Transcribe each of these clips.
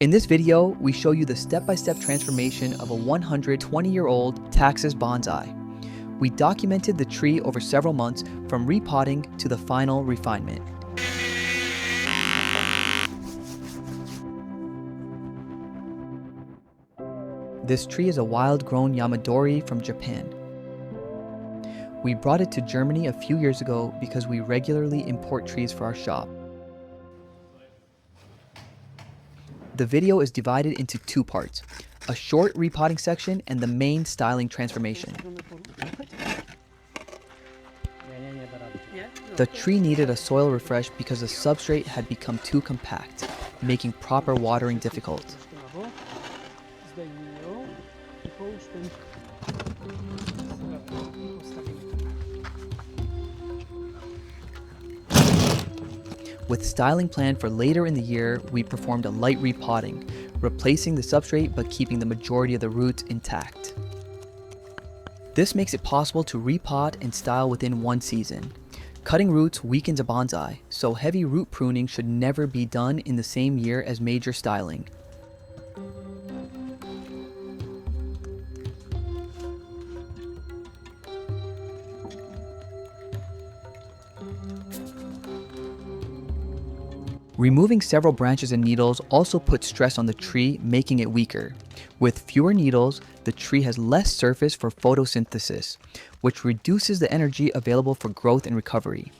In this video, we show you the step-by-step transformation of a 120-year-old Taxus bonsai. We documented the tree over several months from repotting to the final refinement. This tree is a wild-grown Yamadori from Japan. We brought it to Germany a few years ago because we regularly import trees for our shop. The video is divided into two parts, a short repotting section and the main styling transformation. The tree needed a soil refresh because the substrate had become too compact, making proper watering difficult. With styling planned for later in the year, we performed a light repotting, replacing the substrate but keeping the majority of the roots intact. This makes it possible to repot and style within one season. Cutting roots weakens a bonsai, so heavy root pruning should never be done in the same year as major styling. Removing several branches and needles also puts stress on the tree, making it weaker. With fewer needles, the tree has less surface for photosynthesis, which reduces the energy available for growth and recovery.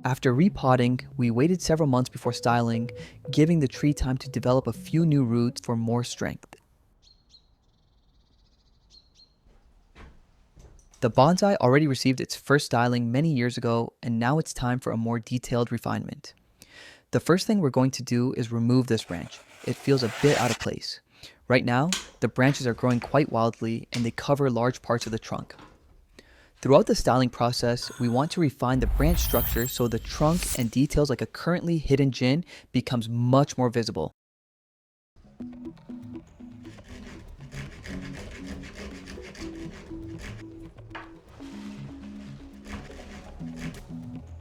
After repotting, we waited several months before styling, giving the tree time to develop a few new roots for more strength. The bonsai already received its first styling many years ago, and now it's time for a more detailed refinement. The first thing we're going to do is remove this branch. It feels a bit out of place. Right now, the branches are growing quite wildly and they cover large parts of the trunk. Throughout the styling process, we want to refine the branch structure so the trunk and details like a currently hidden jin becomes much more visible.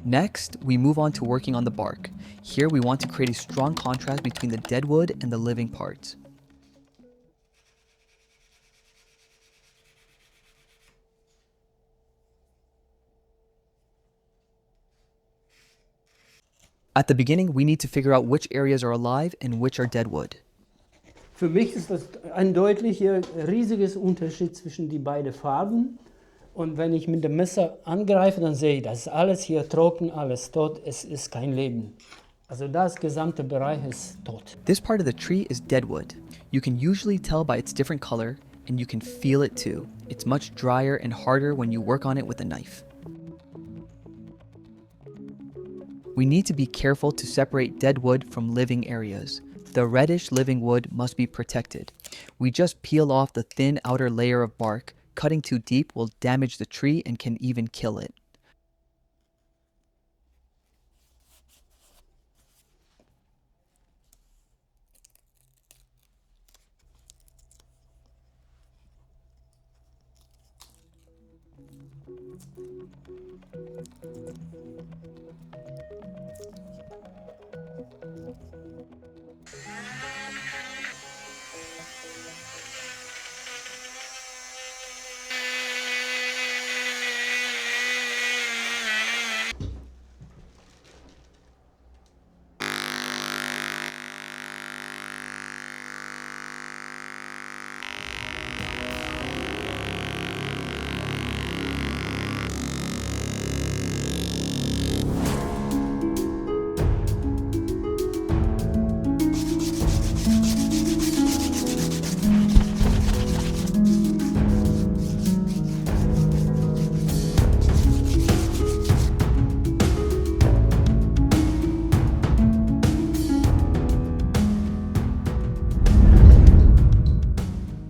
Next, we move on to working on the bark. Here we want to create a strong contrast between the deadwood and the living parts. At the beginning, we need to figure out which areas are alive and which are deadwood. Für mich ist das eindeutig hier ein riesiges Unterschied zwischen die beiden Farben. Und wenn ich mit dem Messer angreife, dann sehe ich, das ist alles hier trocken, alles tot, es ist kein Leben. Also das gesamte Bereich ist tot. This part of the tree is deadwood. You can usually tell by its different color, and you can feel it too. It's much drier and harder when you work on it with a knife. We need to be careful to separate dead wood from living areas. The reddish living wood must be protected. We just peel off the thin outer layer of bark. Cutting too deep will damage the tree and can even kill it.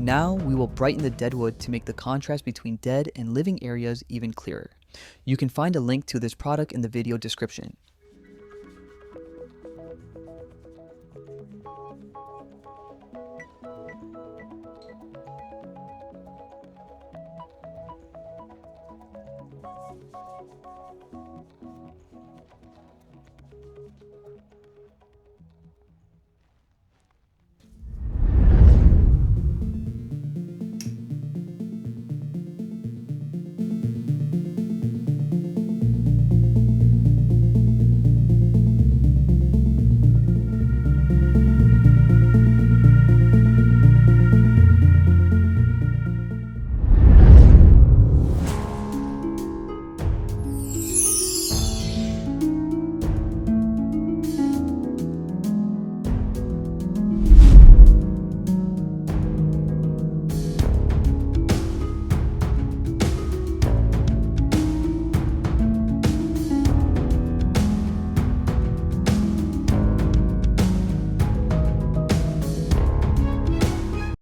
Now we will brighten the deadwood to make the contrast between dead and living areas even clearer. You can find a link to this product in the video description.